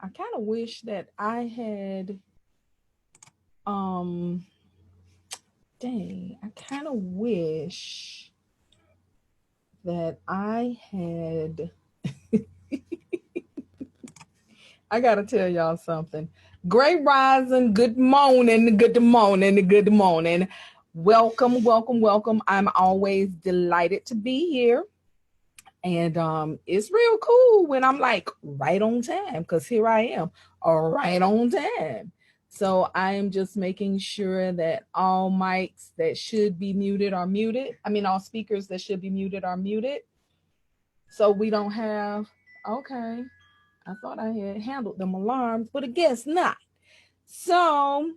I kind of wish that I had, um, dang, I kind of wish that I had, I got to tell y'all something. Great rising, good morning, good morning, good morning. Welcome, welcome, welcome. I'm always delighted to be here. And it's real cool when I'm like right on time because here I am, right on time. So I am just making sure that all mics that should be muted are muted. I mean, all speakers that should be muted are muted. So we don't have, okay, I thought I had handled them alarms, but I guess not. So,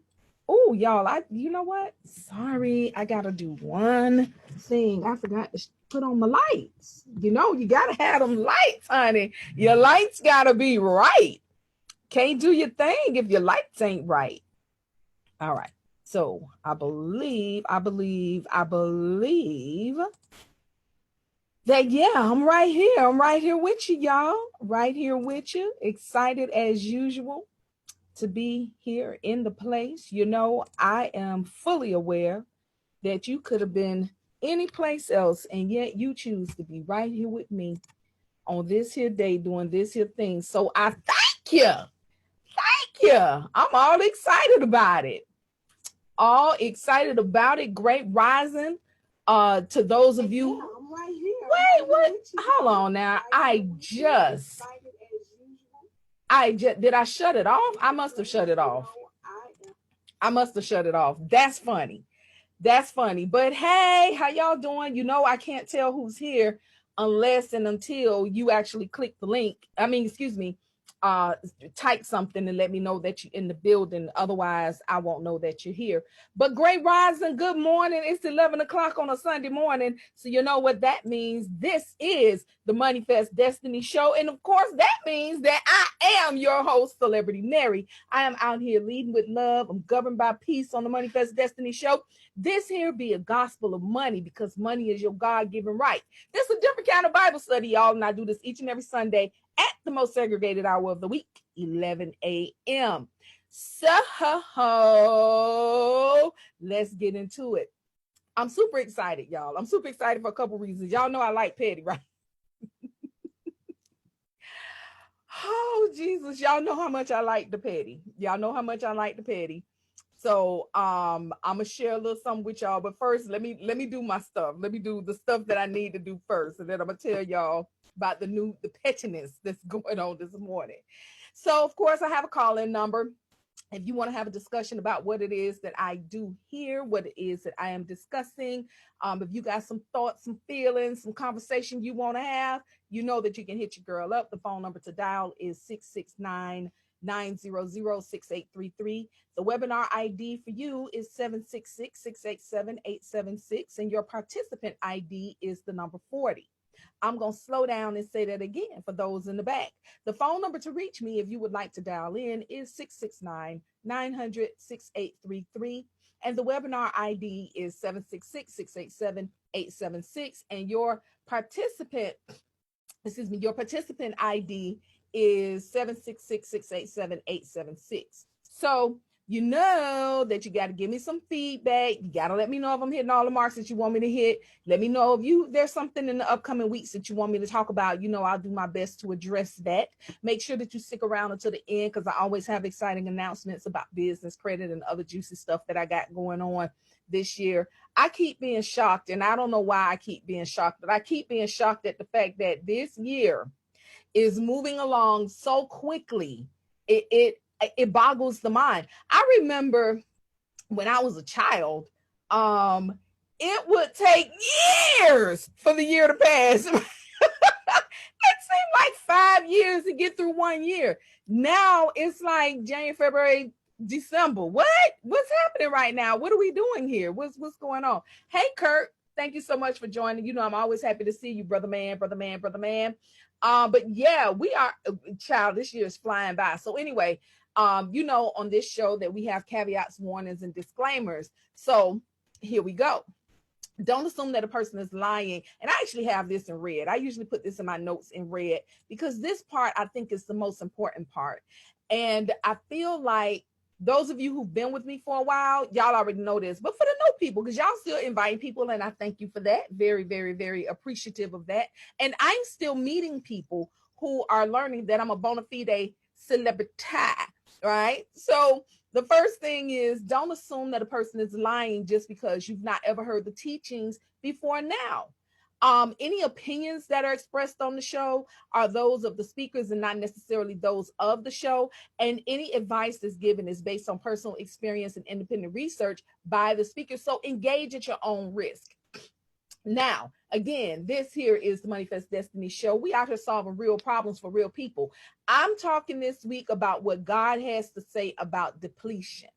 oh, y'all, you know what? Sorry, I gotta do one thing. I forgot to put on my lights. You know, you gotta have them lights, honey. Your lights gotta be right. Can't do your thing if your lights ain't right. All right. So I believe that yeah, I'm right here. I'm right here with you, y'all. Right here with you. Excited as usual to be here in the place. You know, I am fully aware that you could have been any place else, and yet you choose to be right here with me on this here day doing this here thing. So I thank you. Thank you. I'm all excited about it. All excited about it. Great rising. To those of you. Yeah, I'm right here. Wait, what? Hold on now. I just did I shut it off? I must have shut it off. I must have shut it off. That's funny. That's funny. But hey, how y'all doing? You know, I can't tell who's here unless and until you actually click the link. I mean, excuse me, uh, type something and let me know that you're in the building. Otherwise, I won't know that you're here. But great rising, good morning. It's 11 o'clock on a Sunday morning. So you know what that means. This is the MoneyFest Destiny show. And of course, that means that I am your host, Celebrity Mary. I am out here leading with love. I'm governed by peace on the MoneyFest Destiny show. This here be a gospel of money because money is your God-given right. This is a different kind of Bible study, y'all, and I do this each and every Sunday at the most segregated hour of the week, 11 a.m. So let's get into it. I'm super excited, y'all. I'm super excited for a couple reasons. Y'all know I like petty, right? Oh, Jesus. Y'all know how much I like the petty. Y'all know how much I like the petty. So I'm gonna share a little something with y'all. But first, let me do my stuff. Let me do the stuff that I need to do first. And then I'm gonna tell y'all about the pettiness that's going on this morning. So of course I have a call-in number. If you want to have a discussion about what it is that I do here, what it is that I am discussing, if you got some thoughts, some feelings, some conversation you want to have, you know that you can hit your girl up. The phone number to dial is 669-900-6833. The webinar ID for you is 766-687-876, and your participant ID is the number 40. I'm going to slow down and say that again for those in the back. The phone number to reach me if you would like to dial in is 669-900-6833. And the webinar ID is 766-687-876. And your participant ID is 766-687-876. So you know that you got to give me some feedback. You got to let me know if I'm hitting all the marks that you want me to hit. Let me know if there's something in the upcoming weeks that you want me to talk about. You know, I'll do my best to address that. Make sure that you stick around until the end because I always have exciting announcements about business credit and other juicy stuff that I got going on this year. I keep being shocked, and I don't know why I keep being shocked, but I keep being shocked at the fact that this year is moving along so quickly. It boggles the mind. I remember when I was a child, it would take years for the year to pass. It seemed like 5 years to get through 1 year. Now it's like January, February, December. What's happening right now? What are we doing here? What's going on? Hey, Kurt, thank you so much for joining. You know, I'm always happy to see you, brother man. But yeah, we are, child, this year is flying by. So anyway, you know, on this show that we have caveats, warnings, and disclaimers. So here we go. Don't assume that a person is lying. And I actually have this in red. I usually put this in my notes in red because this part I think is the most important part. And I feel like those of you who've been with me for a while, y'all already know this. But for the new people, because y'all still inviting people, and I thank you for that. Very, very, very appreciative of that. And I'm still meeting people who are learning that I'm a bona fide celebrity, right? So the first thing is, don't assume that a person is lying just because you've not ever heard the teachings before now. Any opinions that are expressed on the show are those of the speakers and not necessarily those of the show. And any advice that's given is based on personal experience and independent research by the speaker. So engage at your own risk. Now, again, this here is the MoneyFest Destiny show. We out here solving real problems for real people. I'm talking this week about what God has to say about depletion.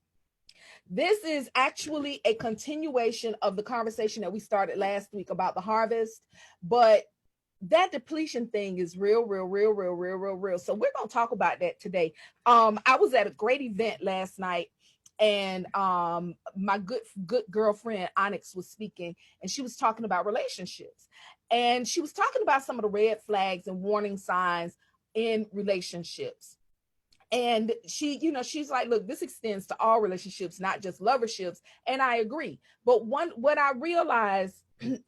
This is actually a continuation of the conversation that we started last week about the harvest, but that depletion thing is real. So we're going to talk about that today. I was at a great event last night, and my good girlfriend Onyx was speaking, and she was talking about relationships, and she was talking about some of the red flags and warning signs in relationships. And she, she's like, look, this extends to all relationships, not just loverships. And I agree. But what I realized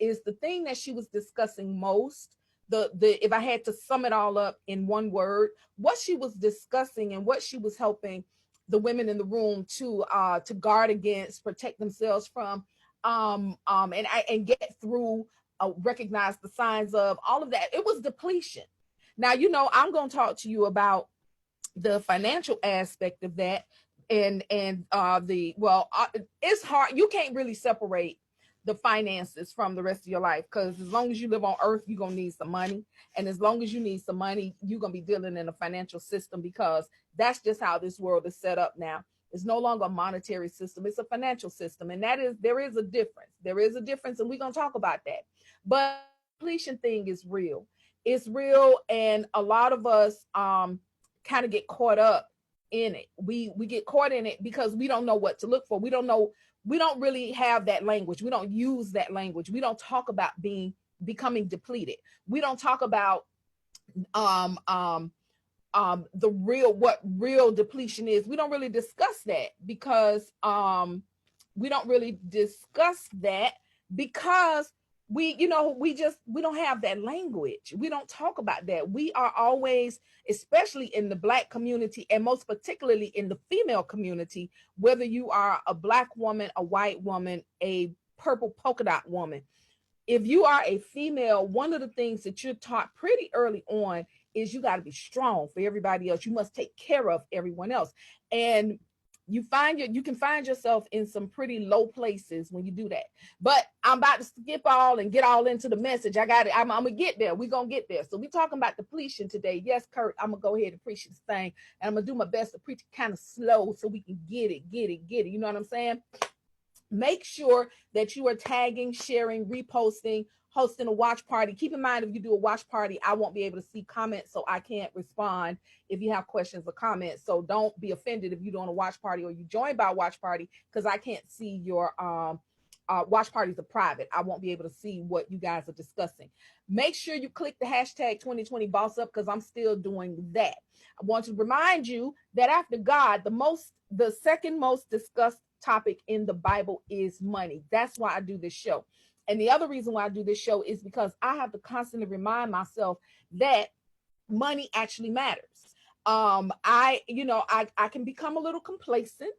is the thing that she was discussing most, if I had to sum it all up in one word, what she was discussing and what she was helping the women in the room to guard against, protect themselves from, and get through, recognize the signs of all of that. It was depletion. Now, I'm going to talk to you about the financial aspect of that, and it's hard. You can't really separate the finances from the rest of your life, because as long as you live on earth, you're gonna need some money, and as long as you need some money, you're gonna be dealing in a financial system, because that's just how this world is set up now. It's no longer a monetary system, it's a financial system, and there is a difference, and we're gonna talk about that. But the depletion thing is real. It's real, and a lot of us kind of get caught up in it. We get caught in it because we don't know what to look for. We don't really have that language. We don't use that language. We don't talk about becoming depleted. We don't talk about what real depletion is. We don't really discuss that because we don't have that language. We don't talk about that. We are always, especially in the Black community, and most particularly in the female community, whether you are a Black woman, a white woman, a purple polka dot woman, if you are a female, one of the things that you're taught pretty early on is you got to be strong for everybody else. You must take care of everyone else. And you can find yourself in some pretty low places when you do that. But I'm about to skip all and get all into the message. I got it. I'm gonna get there. We're gonna get there. So we're talking about depletion today. Yes, Kurt, I'm gonna go ahead and preach this thing, and I'm gonna do my best to preach it kind of slow so we can get it. You know what I'm saying? Make sure that you are tagging, sharing, reposting, hosting a watch party. Keep in mind, if you do a watch party, I won't be able to see comments, so I can't respond if you have questions or comments. So don't be offended if you're doing a watch party or you join by a watch party, because I can't see your watch parties are private. I won't be able to see what you guys are discussing. Make sure you click the hashtag 2020 boss up, because I'm still doing that. I want to remind you that after God, the second most discussed topic in the Bible is money. That's why I do this show. And the other reason why I do this show is because I have to constantly remind myself that money actually matters. I can become a little complacent.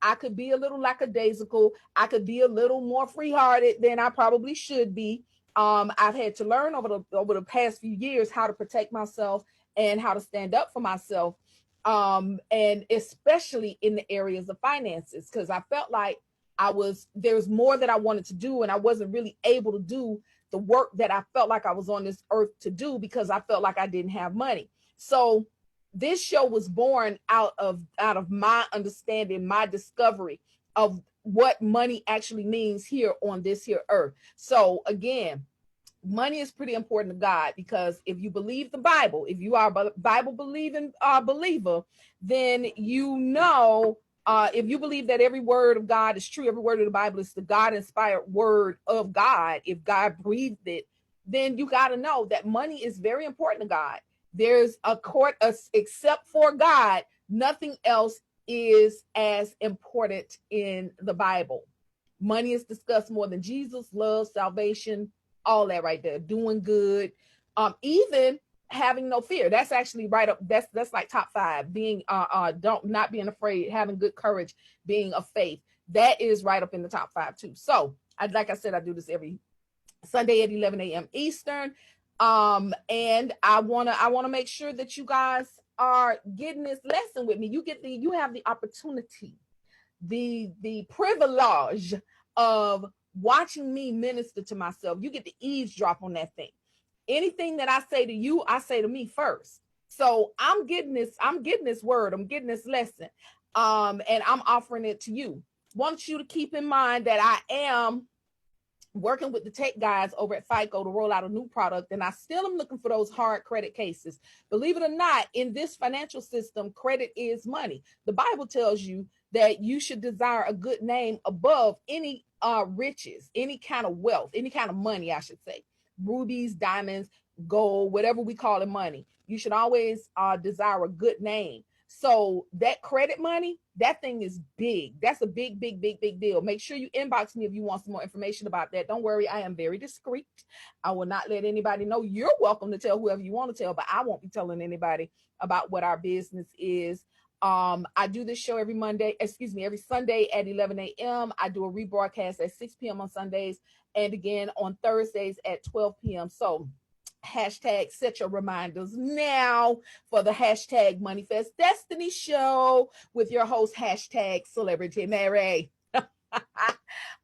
I could be a little lackadaisical. I could be a little more free-hearted than I probably should be. I've had to learn over the past few years how to protect myself and how to stand up for myself. And especially in the areas of finances, because I felt like there's more that I wanted to do, and I wasn't really able to do the work that I felt like I was on this earth to do, because I felt like I didn't have money. So this show was born out of my understanding, my discovery of what money actually means here on this here earth. So again, money is pretty important to God, because if you believe the Bible, if you are a Bible believing believer, then you know If you believe that every word of God is true, every word of the Bible is the God-inspired word of God, if God breathed it, then you got to know that money is very important to God. There's a court, except for God, nothing else is as important in the Bible. Money is discussed more than Jesus, love, salvation, all that right there, doing good, even having no fear. That's actually right up. That's like top 5. Being don't not being afraid, having good courage, being of faith. That is right up in the top 5 too. So like I said, I do this every Sunday at 11 a.m. Eastern. And I wanna make sure that you guys are getting this lesson with me. You have the opportunity, the privilege of watching me minister to myself. You get to eavesdrop on that thing. Anything that I say to you, I say to me first. So I'm getting this word, I'm getting this lesson, and I'm offering it to you. Want you to keep in mind that I am working with the tech guys over at FICO to roll out a new product, and I still am looking for those hard credit cases. Believe it or not, in this financial system, credit is money. The Bible tells you that you should desire a good name above any riches, any kind of wealth, any kind of money, I should say. Rubies, diamonds, gold, whatever we call it, money. You should always desire a good name. So that credit money, that thing is big. That's a big, big, big, big deal. Make sure you inbox me if you want some more information about that. Don't worry, I am very discreet. I will not let anybody know. You're welcome to tell whoever you want to tell, but I won't be telling anybody about what our business is. I do this show every Sunday at 11 a.m. I do a rebroadcast at 6 p.m. on Sundays, and again on Thursdays at 12 p.m. So hashtag set your reminders now for the hashtag MoneyFest Destiny show with your host, hashtag Celebrity Mary.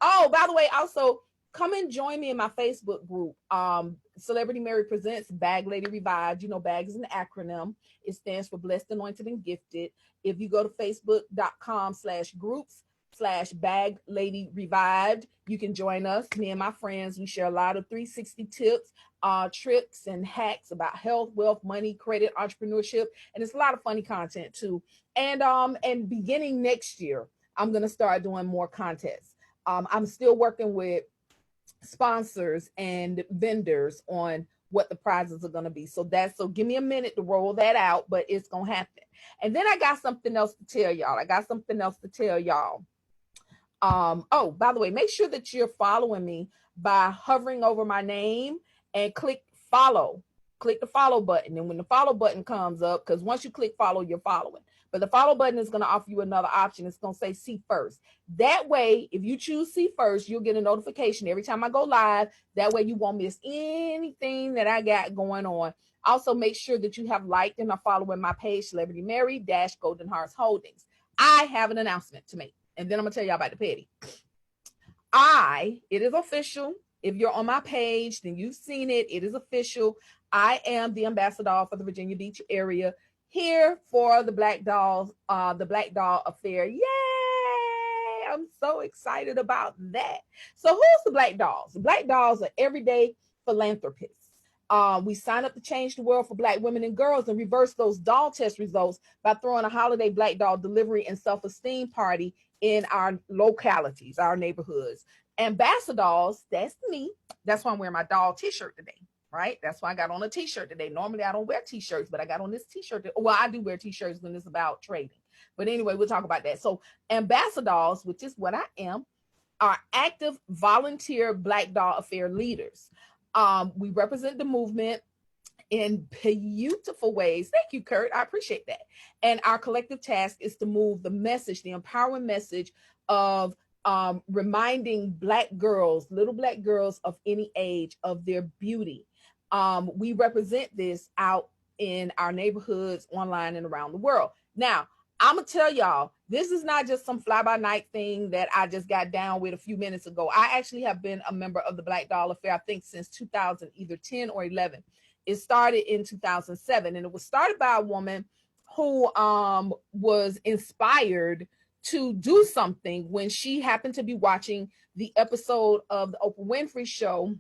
Oh, by the way, also come and join me in my Facebook group. Celebrity Mary presents Bag Lady Revived. You know, BAG is an acronym. It stands for Blessed, Anointed, and Gifted. If you go to facebook.com/groups/Bag Lady Revived, you can join us. Me and my friends, we share a lot of 360 tips, tricks, and hacks about health, wealth, money, credit, entrepreneurship, and it's a lot of funny content too. And beginning next year, I'm gonna start doing more contests. I'm still working with sponsors and vendors on what the prizes are going to be. So give me a minute to roll that out, but it's going to happen. And then I got something else to tell y'all. Oh, by the way, make sure that you're following me by hovering over my name and click follow. Click the follow button. And when the follow button comes up, because once you click follow, you're following. But the follow button is going to offer you another option. It's going to say see first. That way, if you choose see first, you'll get a notification every time I go live. That way you won't miss anything that I got going on. Also, make sure that you have liked and are following my page, Celebrity Mary - Golden Hearts Holdings. I have an announcement to make, and then I'm going to tell y'all about the petty. It is official. If you're on my page, then you've seen it. It is official. I am the ambassador for the Virginia Beach area, here for the Black Doll affair. Yay! I'm so excited about that. So who's the Black Dolls? The Black Dolls are everyday philanthropists. We sign up to change the world for Black women and girls and reverse those doll test results by throwing a holiday Black Doll delivery and self-esteem party in our localities, our neighborhoods. Ambassadors, that's me. That's why I'm wearing my doll t-shirt today. Right? That's why I got on a t-shirt today. Normally I don't wear t-shirts, but I got on this t-shirt. Well, I do wear t-shirts when it's about trading. But anyway, we'll talk about that. So ambassadors, which is what I am, are active volunteer Black Doll Affair leaders. We represent the movement in beautiful ways. Thank you, Kurt. I appreciate that. And our collective task is to move the message, the empowering message of reminding Black girls, little Black girls of any age, of their beauty. We represent this out in our neighborhoods, online, and around the world. Now, I'm gonna tell y'all, this is not just some fly-by-night thing that I just got down with a few minutes ago. I actually have been a member of the Black Doll Affair, I think, since 2000, either 10 or 11. It started in 2007, and it was started by a woman who was inspired to do something when she happened to be watching the episode of the Oprah Winfrey Show,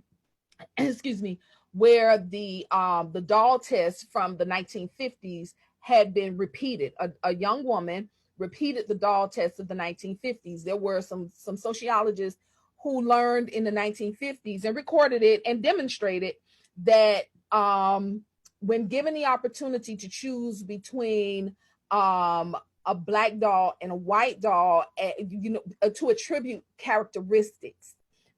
excuse me, where the doll test from the 1950s had been repeated. A young woman repeated the doll test of the 1950s. There were some sociologists who learned in the 1950s and recorded it and demonstrated that when given the opportunity to choose between a black doll and a white doll, to attribute characteristics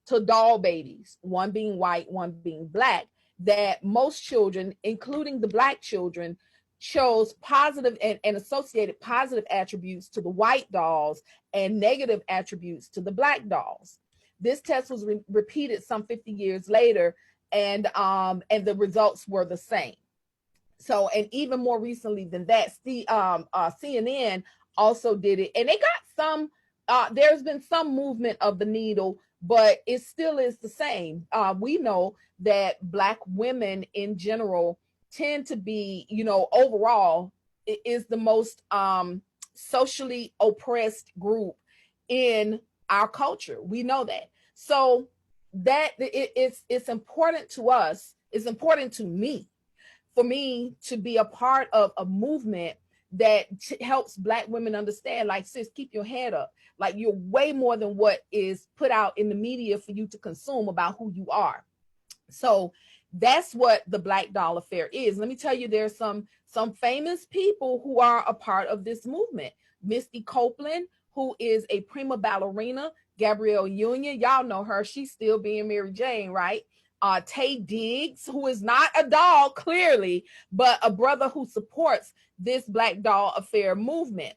to doll babies, one being white, one being black, that most children, including the black children, chose positive and associated positive attributes to the white dolls and negative attributes to the black dolls. This test was repeated some 50 years later, and the results were the same. So, and even more recently than that, CNN also did it, and they got some. There's been some movement of the needle, but it still is the same. We know that Black women in general tend to be, overall, is the most socially oppressed group in our culture. We know that. So that it's important to us. It's important to me, for me to be a part of a movement that helps Black women understand, like, sis, keep your head up. Like, you're way more than what is put out in the media for you to consume about who you are. So that's what the Black Doll Affair is. Let me tell you, there's some famous people who are a part of this movement. Misty Copeland, who is a prima ballerina. Gabrielle Union, y'all know her. She's still being Mary Jane, right? Tay Diggs, who is not a doll, clearly, but a brother who supports this Black Doll Affair movement.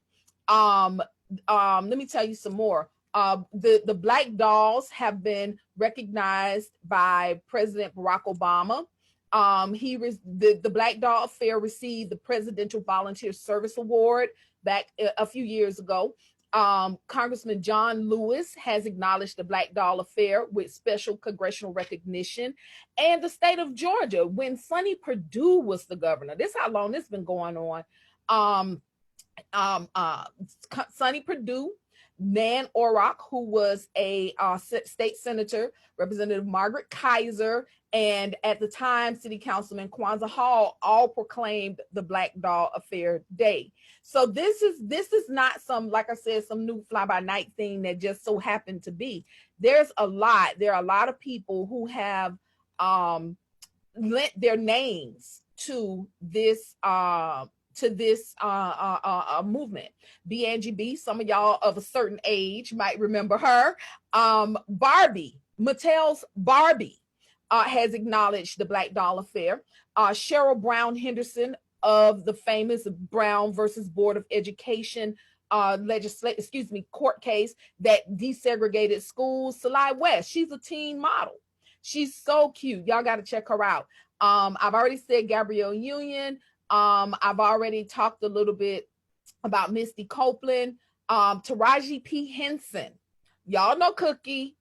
Let me tell you some more. The Black dolls have been recognized by President Barack Obama. The Black Doll Affair received the Presidential Volunteer Service Award back a few years ago. Congressman John Lewis has acknowledged the Black Doll Affair with special congressional recognition. And the state of Georgia, when Sonny Perdue was the governor, this is how long this has been going on. Sonny Perdue, Nan Orrock, who was a state senator, Representative Margaret Kaiser, and at the time, City Councilman Kwanzaa Hall, all proclaimed the Black Doll Affair Day. So this is not some, like I said, some new fly-by-night thing that just so happened to be. There are a lot of people who have lent their names to this movement. B. Angie B, some of y'all of a certain age might remember her. Barbie, Mattel's Barbie, has acknowledged the Black Doll Affair. Cheryl Brown Henderson of the famous Brown versus Board of Education court case that desegregated schools. Celeste West, she's a teen model. She's so cute. Y'all got to check her out. I've already said Gabrielle Union. I've already talked a little bit about Misty Copeland. Taraji P. Henson. Y'all know Cookie.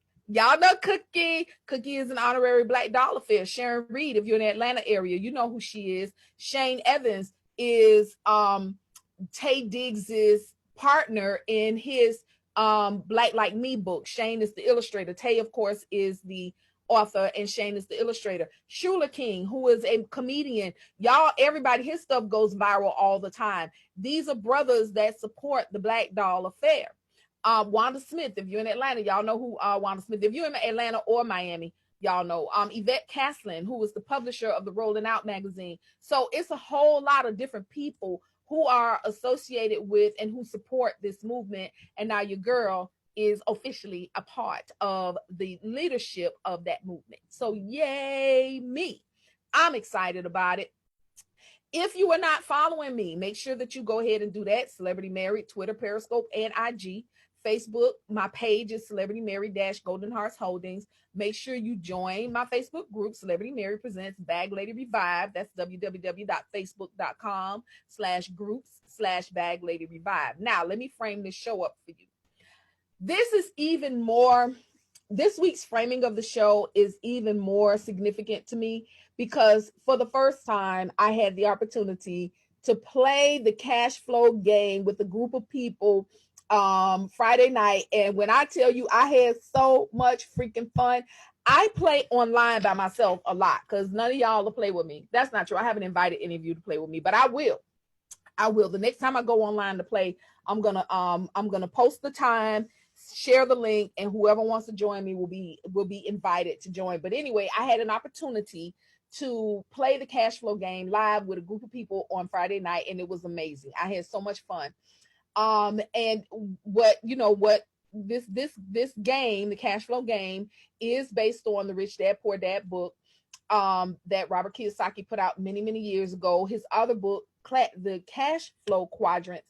Cookie is an honorary Black Doll Affair. Sharon Reed, if you're in the Atlanta area, you know who she is. Shane Evans is Tay Diggs's partner in his Black Like Me book. Shane is the illustrator. Tay, of course, is the author, and Shane is the illustrator. Shula King, who is a comedian. Y'all, everybody, his stuff goes viral all the time. These are brothers that support the Black Doll Affair. Wanda Smith, if you're in Atlanta, y'all know who Wanda Smith. If you're in Atlanta or Miami, y'all know. Yvette Caslin, who was the publisher of the Rolling Out magazine. So it's a whole lot of different people who are associated with and who support this movement. And now your girl is officially a part of the leadership of that movement. So yay me. I'm excited about it. If you are not following me, make sure that you go ahead and do that. Celebrity Mary, Twitter, Periscope, and IG. Facebook, my page is Celebrity Mary Golden Hearts Holdings. Make sure you join my Facebook group, Celebrity Mary Presents Bag Lady Revive. That's www.facebook.com/groups/Bag Lady Revive. Now, let me frame this show up for you. This week's framing of the show is even more significant to me because for the first time, I had the opportunity to play the cash flow game with a group of people Friday night. And when I tell you I had so much freaking fun, I play online by myself a lot because none of y'all will play with me. That's not true. I haven't invited any of you to play with me, but I will. The next time I go online to play, I'm gonna post the time, share the link, and whoever wants to join me will be invited to join. But anyway, I had an opportunity to play the cash flow game live with a group of people on Friday night, and it was amazing. I had so much fun. And what this game, the cash flow game, is based on the Rich Dad Poor Dad book that Robert Kiyosaki put out many years ago. His other book, the Cash Flow Quadrants,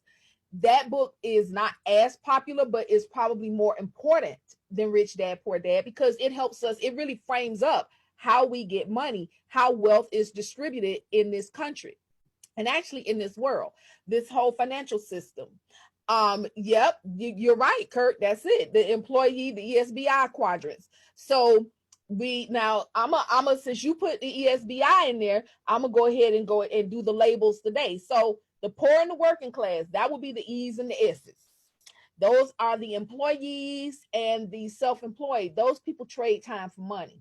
that book is not as popular, but is probably more important than Rich Dad Poor Dad, because it helps us, it really frames up how we get money, how wealth is distributed in this country, and actually in this world, this whole financial system. Yep, you're right, Kurt. That's it. The employee, the ESBI quadrants. So since you put the ESBI in there, I'm gonna go ahead and do the labels today. So the poor and the working class, that will be the E's and the S's. Those are the employees and the self-employed. Those people trade time for money.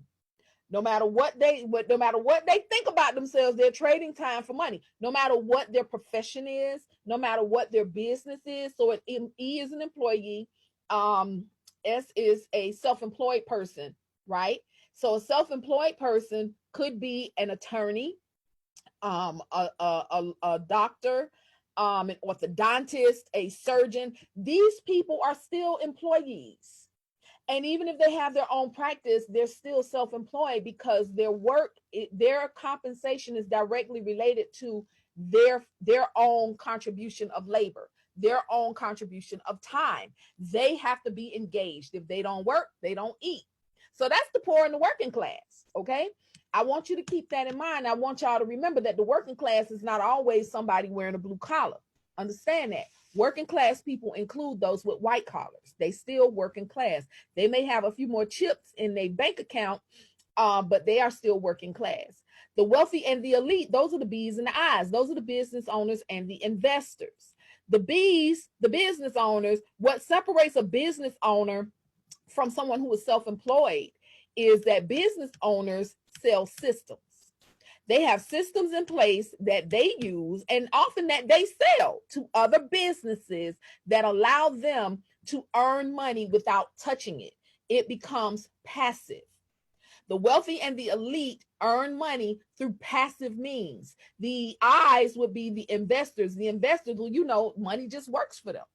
No matter what they think about themselves, they're trading time for money. No matter what their profession is, no matter what their business is. So E is an employee, S is a self-employed person, right? So a self-employed person could be an attorney, a doctor, an orthodontist, a surgeon. These people are still employees. And even if they have their own practice, they're still self-employed, because their compensation is directly related to their own contribution of labor, their own contribution of time. They have to be engaged. If they don't work, they don't eat. So that's the poor and the working class, okay? I want you to keep that in mind. I want y'all to remember that the working class is not always somebody wearing a blue collar. Understand that. Working class people include those with white collars. They still working class. They may have a few more chips in their bank account, but they are still working class. The wealthy and the elite, those are the B's and the I's. Those are the business owners and the investors. The B's, the business owners, what separates a business owner from someone who is self-employed is that business owners sell systems. They have systems in place that they use, and often that they sell to other businesses that allow them to earn money without touching it. It becomes passive. The wealthy and the elite earn money through passive means. The I's would be the investors. The investors, well, money just works for them.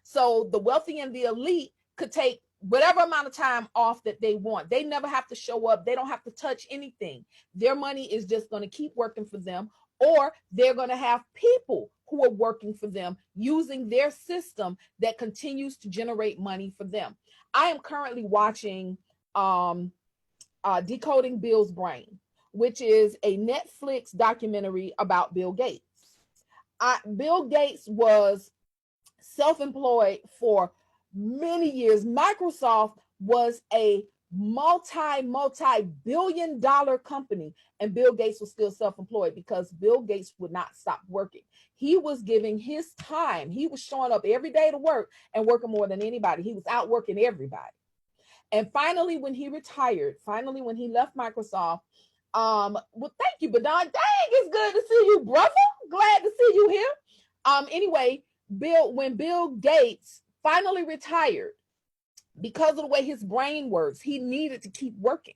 So the wealthy and the elite could take whatever amount of time off that they want. They never have to show up. They don't have to touch anything. Their money is just going to keep working for them, or they're going to have people who are working for them using their system that continues to generate money for them. I am currently watching Decoding Bill's Brain, which is a Netflix documentary about Bill Gates. Bill Gates was self-employed for many years. Microsoft was a multi-billion-dollar company, and Bill Gates was still self-employed because Bill Gates would not stop working. He was giving his time. He was showing up every day to work and working more than anybody. He was out working everybody. And finally, when he retired, when he left Microsoft, well, thank you, Badon. Dang, it's good to see you, brother. Glad to see you here. Anyway, when Bill Gates finally retired, because of the way his brain works, he needed to keep working.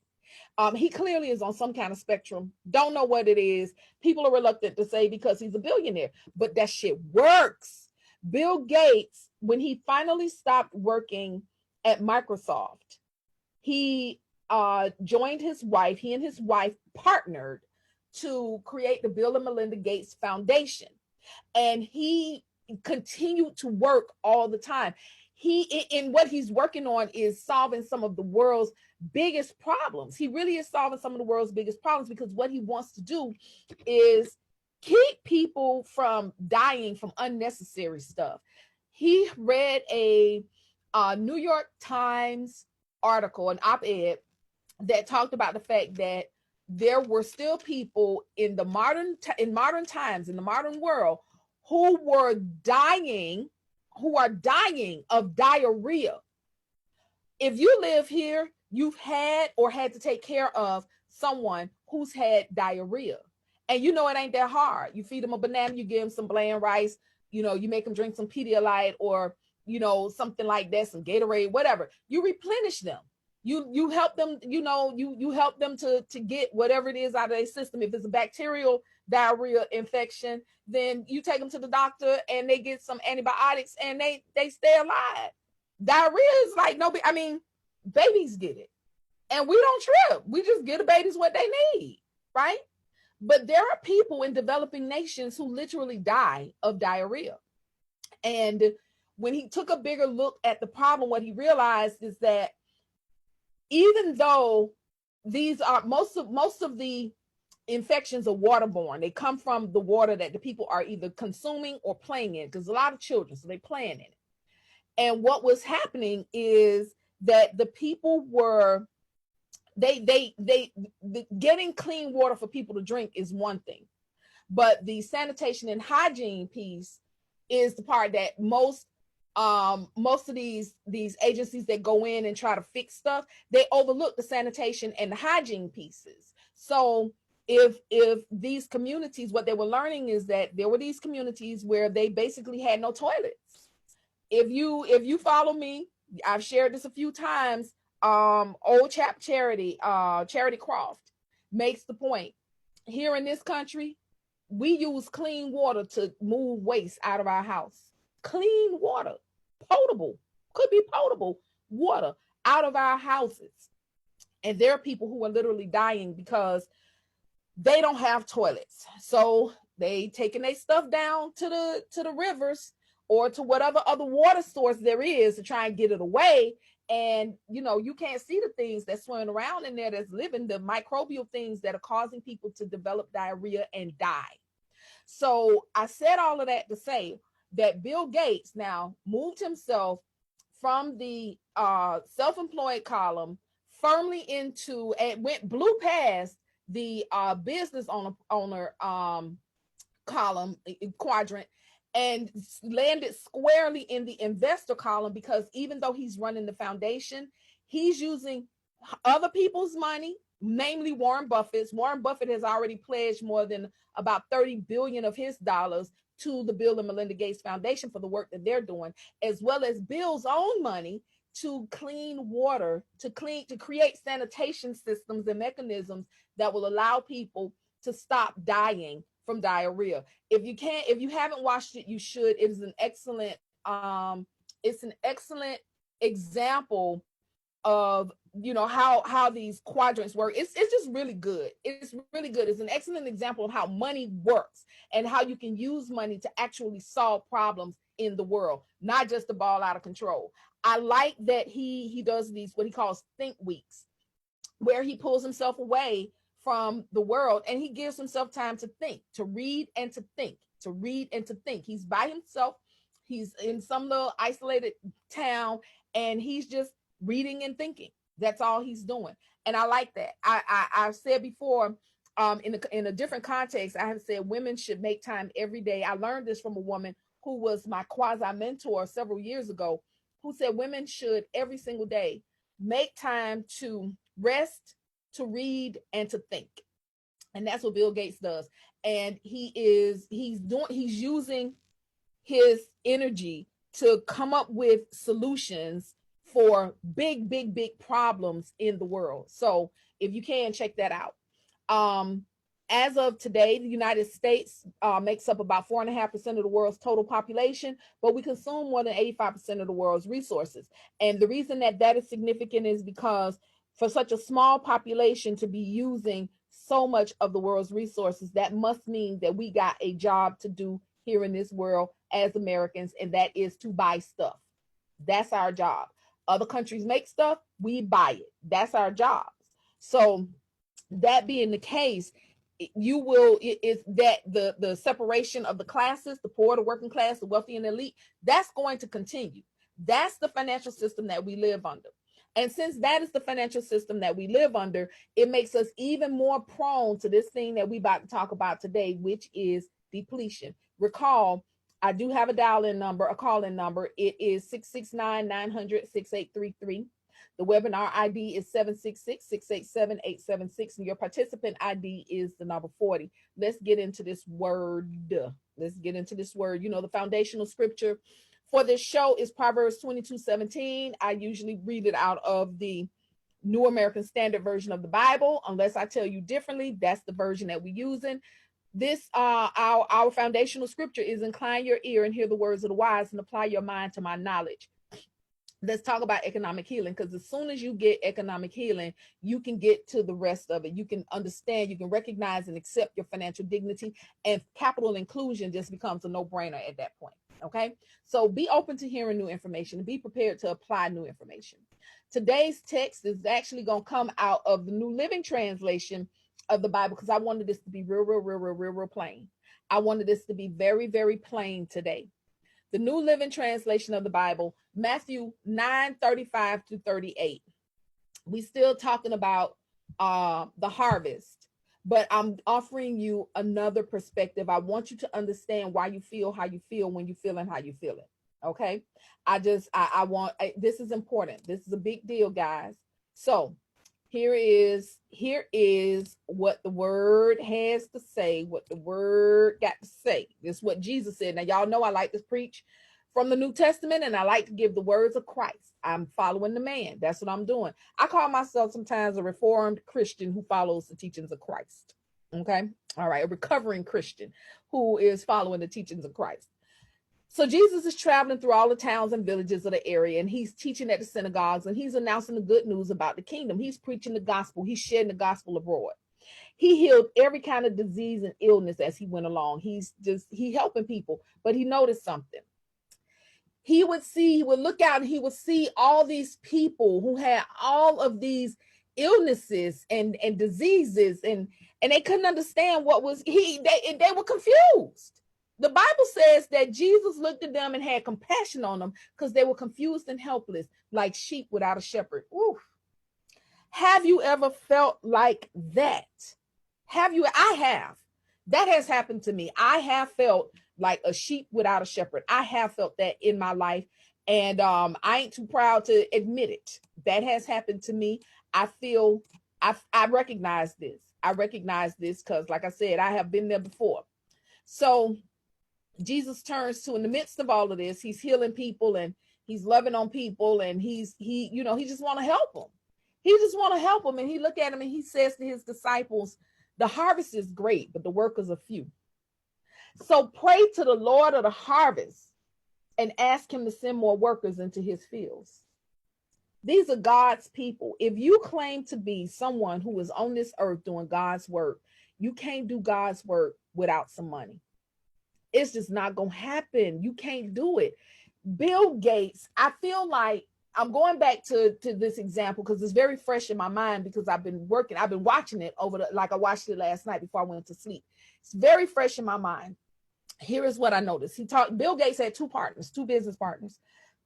He clearly is on some kind of spectrum. Don't know what it is. People are reluctant to say because he's a billionaire, but that shit works. Bill Gates, when he finally stopped working at Microsoft, he joined his wife. He and his wife partnered to create the Bill and Melinda Gates Foundation. And he continued to work all the time. What he's working on is solving some of the world's biggest problems. He really is solving some of the world's biggest problems, because what he wants to do is keep people from dying from unnecessary stuff. He read a New York Times article, an op-ed, that talked about the fact that there were still people in modern times, in the modern world, who are dying of diarrhea. If you live here, you've had or had to take care of someone who's had diarrhea. And it ain't that hard. You feed them a banana, you give them some bland rice, you make them drink some Pedialyte or, something like that, some Gatorade, whatever. You replenish them. You help them, you help them to get whatever it is out of their system. If it's a bacterial diarrhea infection, then you take them to the doctor and they get some antibiotics and they stay alive. Diarrhea is like babies get it. And we don't trip. We just give the babies what they need, right? But there are people in developing nations who literally die of diarrhea. And when he took a bigger look at the problem, what he realized is that even though these are most of the infections are waterborne, they come from the water that the people are either consuming or playing in, because a lot of children, so they're playing in it. And what was happening is that the people were getting clean water for people to drink is one thing, but the sanitation and hygiene piece is the part that most of these agencies that go in and try to fix stuff, they overlook the sanitation and the hygiene pieces. So if these communities, what they were learning is that there were these communities where they basically had no toilets. If you follow me, I've shared this a few times. Old chap Charity Croft makes the point. Here in this country, we use clean water to move waste out of our house. Clean water, potable, could be potable water out of our houses. And there are people who are literally dying because they don't have toilets. So they taking their stuff down to the rivers or to whatever other water source there is to try and get it away. And, you can't see the things that's swimming around in there that's living, the microbial things that are causing people to develop diarrhea and die. So I said all of that to say that Bill Gates now moved himself from the self-employed column firmly into and blew past the business owner column quadrant and landed squarely in the investor column, because even though he's running the foundation, he's using other people's money, namely Warren Buffett's. Warren Buffett has already pledged more than about 30 billion of his dollars to the Bill and Melinda Gates Foundation for the work that they're doing, as well as Bill's own money to clean water, to create sanitation systems and mechanisms that will allow people to stop dying from diarrhea. If you haven't watched it, you should. It is an excellent example of how these quadrants work. It's just really good. It's really good. It's an excellent example of how money works and how you can use money to actually solve problems in the world, not just to ball out of control. I like that he does these, what he calls think weeks, where he pulls himself away from the world and he gives himself time to think, to read and to think, to read and to think. He's by himself. He's in some little isolated town and he's just reading and thinking. That's all he's doing. And I like that. I've said before, in a different context, I have said women should make time every day. I learned this from a woman who was my quasi mentor several years ago, who said women should every single day make time to rest, to read, and to think. And that's what Bill Gates does. And he's using his energy to come up with solutions for big problems in the world. So if you can, check that out. As of today, the United States makes up about 4.5% of the world's total population, but we consume more than 85% of the world's resources. And the reason that is significant is because for such a small population to be using so much of the world's resources, that must mean that we got a job to do here in this world as Americans, and that is to buy stuff. That's our job. Other countries make stuff, we buy it. That's our jobs. So that being the case, it's that the separation of the classes, the poor, the working class, the wealthy and elite, that's going to continue. That's the financial system that we live under. And since that is the financial system that we live under, it makes us even more prone to this thing that we about to talk about today, which is depletion. Recall, I do have a call-in number. It is 669-900-6833. The webinar ID is 766-687-876, and your participant ID is the number 40. Let's get into this word. Let's get into this word. You know, the foundational scripture for this show is Proverbs 22:17. I usually read it out of the New American Standard Version of the Bible. Unless I tell you differently, that's the version that we're using. This our foundational scripture is, incline your ear and hear the words of the wise, and apply your mind to my knowledge. Let's talk about economic healing, because as soon as you get economic healing, you can get to the rest of it. You can understand, you can recognize and accept your financial dignity, and capital inclusion just becomes a no-brainer at that point. Okay, so be open to hearing new information and be prepared to apply new information. Today's text is actually going to come out of the New Living Translation of the Bible, because I wanted this to be real plain. I wanted this to be very, very plain today. The New Living Translation of the Bible, Matthew 9:35-38. We still talking about the harvest, but I'm offering you another perspective. I want you to understand why you feel how you feel when you feeling how you feel it. Okay. This is important. This is a big deal, guys. So here is what the word has to say, what the word got to say. This is what Jesus said. Now, y'all know I like to preach from the New Testament, and I like to give the words of Christ. I'm following the man. That's what I'm doing. I call myself sometimes a reformed Christian who follows the teachings of Christ. Okay. All right. A recovering Christian who is following the teachings of Christ. So Jesus is traveling through all the towns and villages of the area, and he's teaching at the synagogues, and he's announcing the good news about the kingdom. He's preaching the gospel. He's sharing the gospel abroad. He healed every kind of disease and illness as he went along. He helping people, but he noticed something. He would look out and he would see all these people who had all of these illnesses and diseases, and they couldn't understand what was they were confused. The Bible says that Jesus looked at them and had compassion on them because they were confused and helpless, like sheep without a shepherd. Ooh. Have you ever felt like that? I have. That has happened to me. I have felt like a sheep without a shepherd. I have felt that in my life, and I ain't too proud to admit it. That has happened to me. I recognize this. I recognize this because, like I said, I have been there before. So Jesus turns to, in the midst of all of this, he's healing people and he's loving on people, and he just want to help them. He just want to help them. And he look at him and he says to his disciples, the harvest is great, but the workers are few. So pray to the Lord of the harvest and ask him to send more workers into his fields. These are God's people. If you claim to be someone who is on this earth doing God's work, you can't do God's work without some money. It's just not going to happen. You can't do it. Bill Gates, I feel like I'm going back to this example because it's very fresh in my mind, because I've been watching it I watched it last night before I went to sleep. It's very fresh in my mind. Here is what I noticed. Bill Gates had two business partners.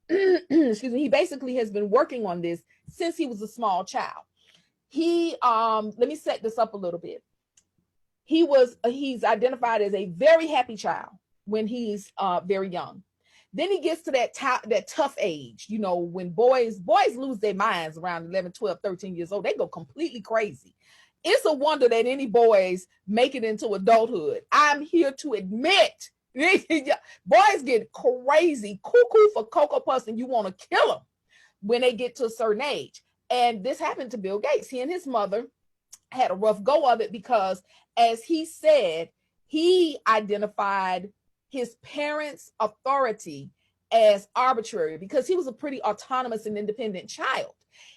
Excuse me. He basically has been working on this since he was a small child. Let me set this up a little bit. He's identified as a very happy child when he's very young. Then he gets to that tough age, when boys lose their minds around 11, 12, 13 years old. They go completely crazy. It's a wonder that any boys make it into adulthood. I'm here to admit, boys get crazy, cuckoo for Cocoa Puffs, and you want to kill them when they get to a certain age. And this happened to Bill Gates. He and his mother had a rough go of it because, as he said, he identified his parents' authority as arbitrary because he was a pretty autonomous and independent child.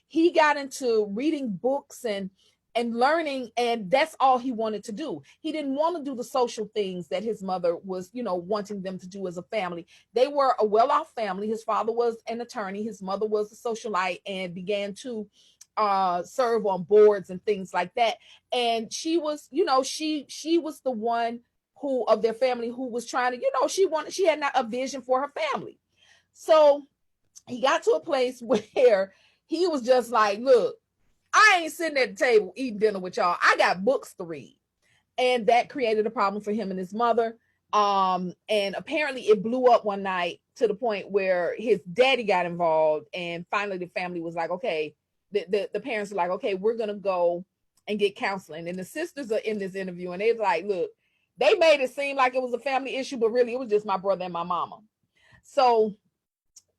He got into reading books and learning, and that's all he wanted to do. He didn't want to do the social things that his mother was, wanting them to do as a family. They were a well-off family. His father was an attorney. His mother was a socialite and began to serve on boards and things like that. And she was, she was the one who of their family who was trying to, she had not a vision for her family. So he got to a place where he was just like, look, I ain't sitting at the table eating dinner with y'all. I got books to read. And that created a problem for him and his mother. And apparently it blew up one night to the point where his daddy got involved. And finally the family was like, okay, the parents were like, okay, we're going to go and get counseling. And the sisters are in this interview and they're like, look, They made it seem like it was a family issue, but really it was just my brother and my mama. So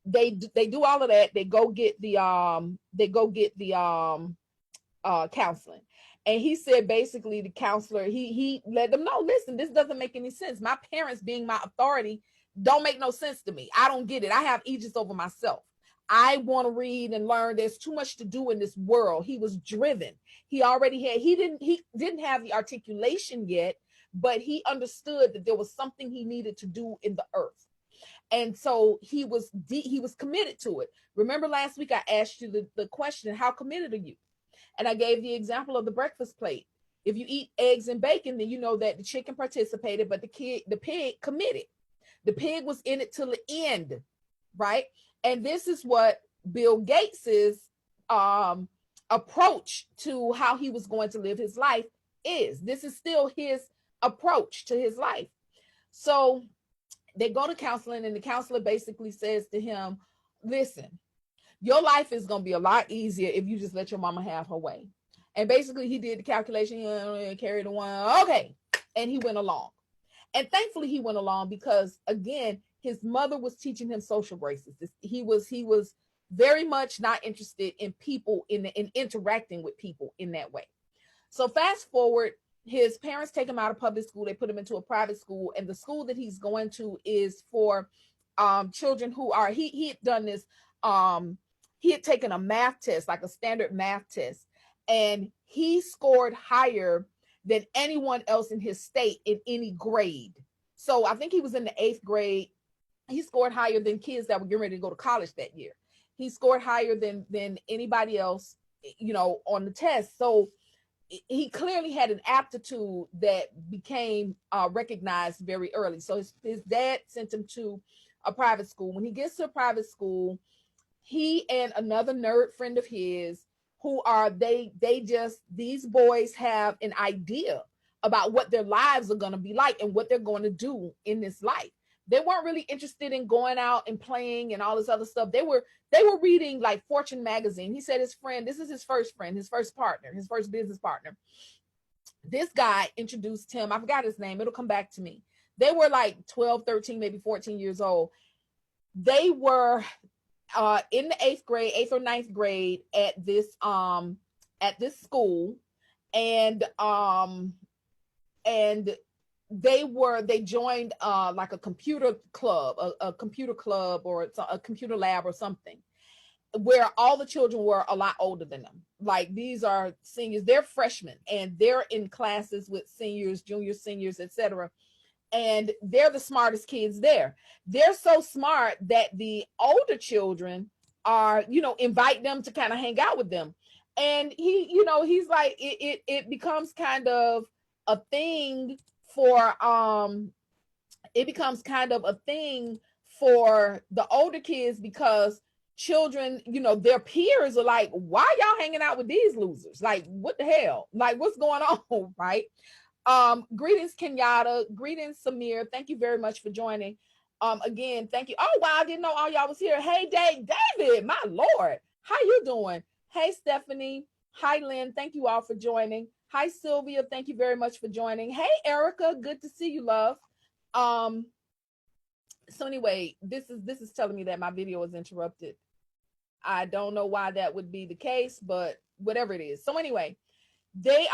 they do all of that. They go get the counseling. And he said basically the counselor, he let them know, listen, this doesn't make any sense. My parents being my authority don't make no sense to me. I don't get it. I have aegis over myself. I want to read and learn. There's too much to do in this world. He was driven. He didn't have the articulation yet, but he understood that there was something he needed to do in the earth. And so he was committed to it. Remember last week I asked you the question, how committed are you? And I gave the example of the breakfast plate. If you eat eggs and bacon, then you know that the chicken participated, but the pig committed. The pig was in it till the end, right? And this is what Bill Gates's approach to how he was going to live his life is. This is still his approach to his life. So they go to counseling, and the counselor basically says to him, listen, your life is going to be a lot easier if you just let your mama have her way. And basically he did the calculation, carry the one, okay. And he went along. And thankfully he went along because, again, his mother was teaching him social graces. He was very much not interested in people, in interacting with people in that way. So fast forward, his parents take him out of public school. They put him into a private school. And the school that he's going to is for children who are, he had done this, he had taken a math test, like a standard math test, and he scored higher than anyone else in his state in any grade. So I think he was in the 8th grade. He scored higher than kids that were getting ready to go to college that year. He scored higher than anybody else, on the test. So he clearly had an aptitude that became recognized very early. So his dad sent him to a private school. When he gets to a private school, he and another nerd friend of his, who are these boys have an idea about what their lives are going to be like and what they're going to do in this life. They weren't really interested in going out and playing and all this other stuff. They were reading like Fortune magazine. He said his friend, this is his first friend, his first partner, his first business partner. This guy introduced him. I forgot his name. It'll come back to me. They were like 12, 13, maybe 14 years old. They were in the 8th or 9th grade at this school, and they joined like a computer club, a computer club, or a computer lab or something, where all the children were a lot older than them. Like, these are seniors, they're freshmen, and they're in classes with seniors, juniors, seniors, etc. And they're the smartest kids there. They're so smart that the older children are, invite them to kind of hang out with them. And he's like, it becomes kind of a thing for, the older kids, because children, their peers are like, why y'all hanging out with these losers? Like, what the hell? Like, what's going on? Right? Greetings, Kenyatta. Greetings, Samir. Thank you very much for joining. Again, thank you. Oh, wow, I didn't know all y'all was here. Hey, David, my Lord. How you doing? Hey, Stephanie. Hi, Lynn. Thank you all for joining. Hi, Sylvia. Thank you very much for joining. Hey, Erica. Good to see you, love. So anyway, this is telling me that my video is interrupted. I don't know why that would be the case, but whatever it is. So anyway, they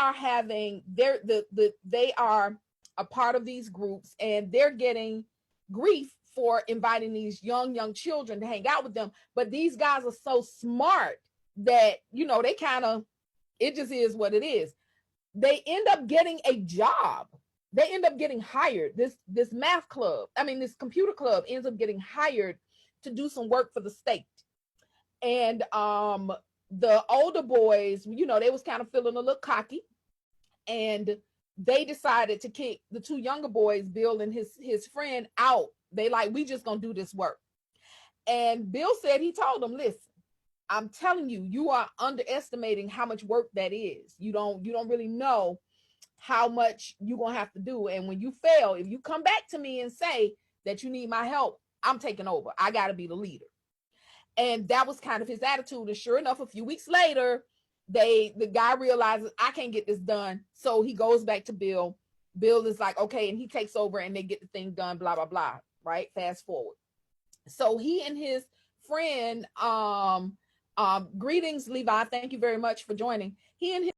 are a part of these groups, and they're getting grief for inviting these young children to hang out with them. But these guys are so smart that, they kind of, it just is what it is. They end up getting a job. They end up getting hired. This math club, this computer club ends up getting hired to do some work for the state. And the older boys, they was kind of feeling a little cocky, and they decided to kick the two younger boys, Bill and his friend, out. They like, we just gonna do this work. And Bill said, he told them, listen, I'm telling you, you are underestimating how much work that is. You don't really know how much you're gonna have to do. And when you fail, if you come back to me and say that you need my help, I'm taking over. I gotta be the leader. And that was kind of his attitude. And sure enough, a few weeks later, the guy realizes, I can't get this done. So he goes back to Bill. Bill is like, okay, and he takes over and they get the thing done, blah, blah, blah, right? Fast forward. So he and his friend, greetings, Levi, thank you very much for joining. He and his